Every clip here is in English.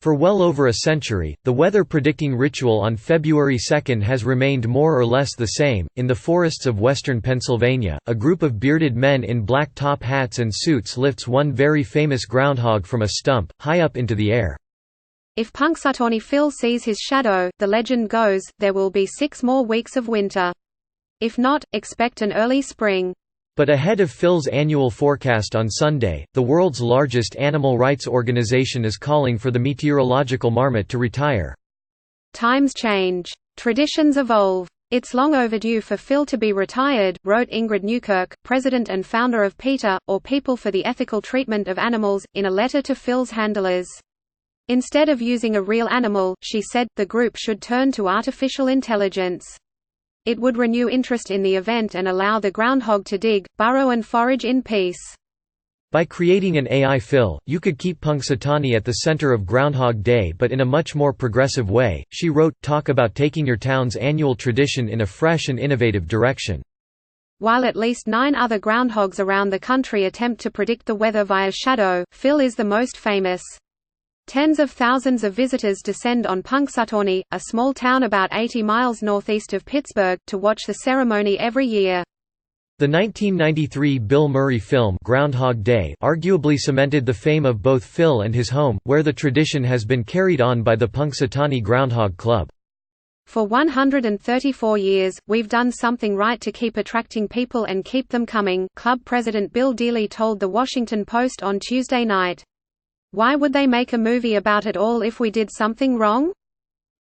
For well over a century, the weather predicting ritual on February 2 has remained more or less the same. In the forests of western Pennsylvania, a group of bearded men in black top hats and suits lifts one very famous groundhog from a stump, high up into the air. If Punxsutawney Phil sees his shadow, the legend goes, there will be 6 more weeks of winter. If not, expect an early spring. But ahead of Phil's annual forecast on Sunday, the world's largest animal rights organization is calling for the meteorological marmot to retire. Times change. Traditions evolve. It's long overdue for Phil to be retired, wrote Ingrid Newkirk, president and founder of PETA, or People for the Ethical Treatment of Animals, in a letter to Phil's handlers. Instead of using a real animal, she said, the group should turn to artificial intelligence. It would renew interest in the event and allow the groundhog to dig, burrow and forage in peace. By creating an AI Phil, you could keep Punxsutawney at the center of Groundhog Day but in a much more progressive way, she wrote. Talk about taking your town's annual tradition in a fresh and innovative direction. While at least 9 other groundhogs around the country attempt to predict the weather via shadow, Phil is the most famous. Tens of thousands of visitors descend on Punxsutawney, a small town about 80 miles northeast of Pittsburgh, to watch the ceremony every year. The 1993 Bill Murray film Groundhog Day arguably cemented the fame of both Phil and his home, where the tradition has been carried on by the Punxsutawney Groundhog Club. For 134 years, we've done something right to keep attracting people and keep them coming, club president Bill Dealey told The Washington Post on Tuesday night. Why would they make a movie about it all if we did something wrong?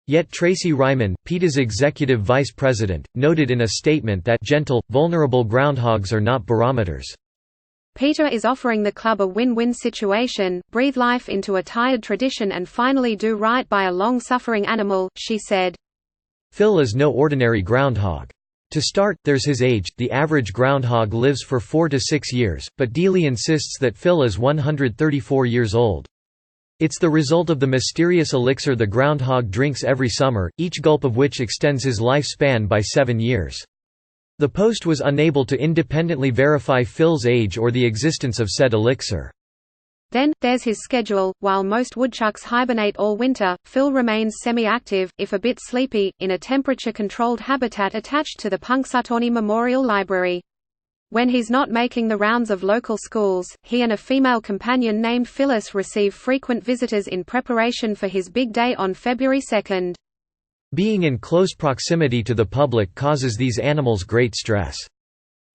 Yet Tracy Ryman, PETA's executive vice president, noted in a statement that gentle, vulnerable groundhogs are not barometers. PETA is offering the club a win-win situation: breathe life into a tired tradition and finally do right by a long-suffering animal, she said. Phil is no ordinary groundhog. To start, there's his age. The average groundhog lives for 4 to 6 years, but Dealey insists that Phil is 134 years old. It's the result of the mysterious elixir the groundhog drinks every summer, each gulp of which extends his lifespan by 7 years. The Post was unable to independently verify Phil's age or the existence of said elixir. Then, there's his schedule. While most woodchucks hibernate all winter, Phil remains semi-active, if a bit sleepy, in a temperature-controlled habitat attached to the Punxsutawney Memorial Library. When he's not making the rounds of local schools, he and a female companion named Phyllis receive frequent visitors in preparation for his big day on February 2. Being in close proximity to the public causes these animals great stress.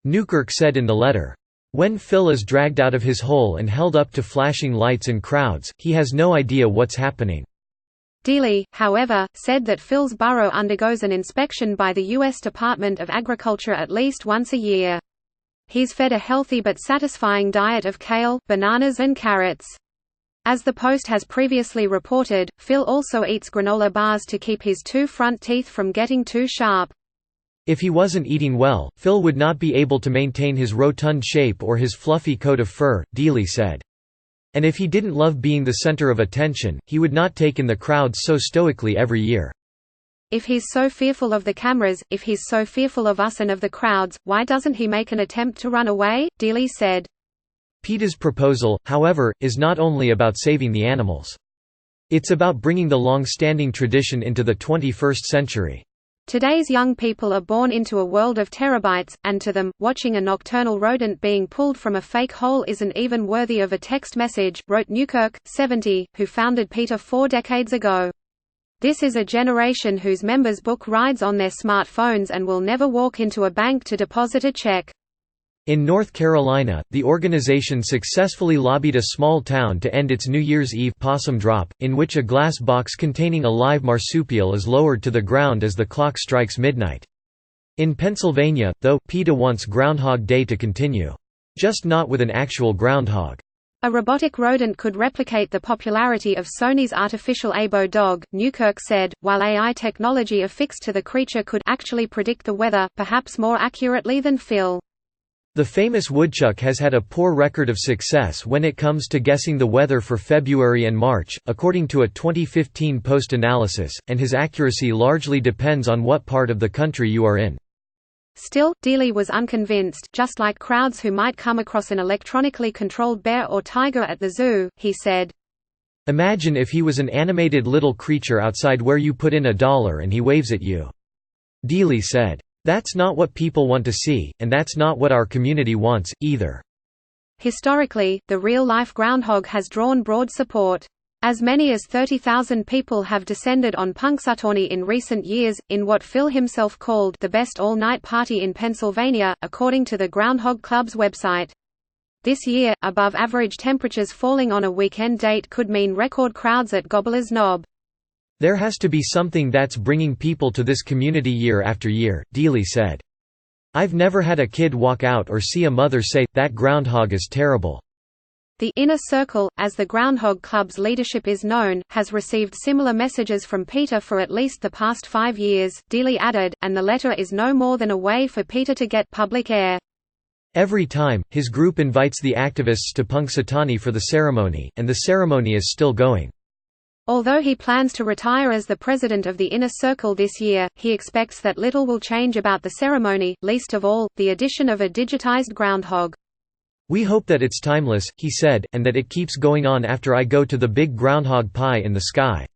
Newkirk said in the letter, "When Phil is dragged out of his hole and held up to flashing lights and crowds, he has no idea what's happening." Dealey, however, said that Phil's burrow undergoes an inspection by the U.S. Department of Agriculture at least once a year. He's fed a healthy but satisfying diet of kale, bananas and carrots. As the Post has previously reported, Phil also eats granola bars to keep his 2 front teeth from getting too sharp. If he wasn't eating well, Phil would not be able to maintain his rotund shape or his fluffy coat of fur, Dealey said. And if he didn't love being the center of attention, he would not take in the crowds so stoically every year. If he's so fearful of the cameras, if he's so fearful of us and of the crowds, why doesn't he make an attempt to run away? Dealey said. PETA's proposal, however, is not only about saving the animals. It's about bringing the long-standing tradition into the 21st century. Today's young people are born into a world of terabytes, and to them, watching a nocturnal rodent being pulled from a fake hole isn't even worthy of a text message, wrote Newkirk, 70, who founded PETA 4 decades ago. This is a generation whose members book rides on their smartphones and will never walk into a bank to deposit a check. In North Carolina, the organization successfully lobbied a small town to end its New Year's Eve possum drop, in which a glass box containing a live marsupial is lowered to the ground as the clock strikes midnight. In Pennsylvania, though, PETA wants Groundhog Day to continue. Just not with an actual groundhog. A robotic rodent could replicate the popularity of Sony's artificial Abo dog, Newkirk said, while AI technology affixed to the creature could actually predict the weather, perhaps more accurately than Phil. The famous woodchuck has had a poor record of success when it comes to guessing the weather for February and March, according to a 2015 Post analysis, and his accuracy largely depends on what part of the country you are in. Still, Dealey was unconvinced, just like crowds who might come across an electronically controlled bear or tiger at the zoo, he said. Imagine if he was an animated little creature outside where you put in $1 and he waves at you." Dealey said. "That's not what people want to see, and that's not what our community wants, either." Historically, the real-life groundhog has drawn broad support. As many as 30,000 people have descended on Punxsutawney in recent years, in what Phil himself called the best all-night party in Pennsylvania, according to the Groundhog Club's website. This year, above-average temperatures falling on a weekend date could mean record crowds at Gobbler's Knob. "There has to be something that's bringing people to this community year after year," Dealey said. "I've never had a kid walk out or see a mother say, 'That groundhog is terrible.'" The Inner Circle, as the Groundhog Club's leadership is known, has received similar messages from PETA for at least the past 5 years, Dealey added, and the letter is no more than a way for PETA to get public air. Every time, his group invites the activists to Punxsutawney for the ceremony, and the ceremony is still going. Although he plans to retire as the president of the Inner Circle this year, he expects that little will change about the ceremony, least of all, the addition of a digitized groundhog. "We hope that it's timeless," he said, "and that it keeps going on after I go to the big groundhog pie in the sky."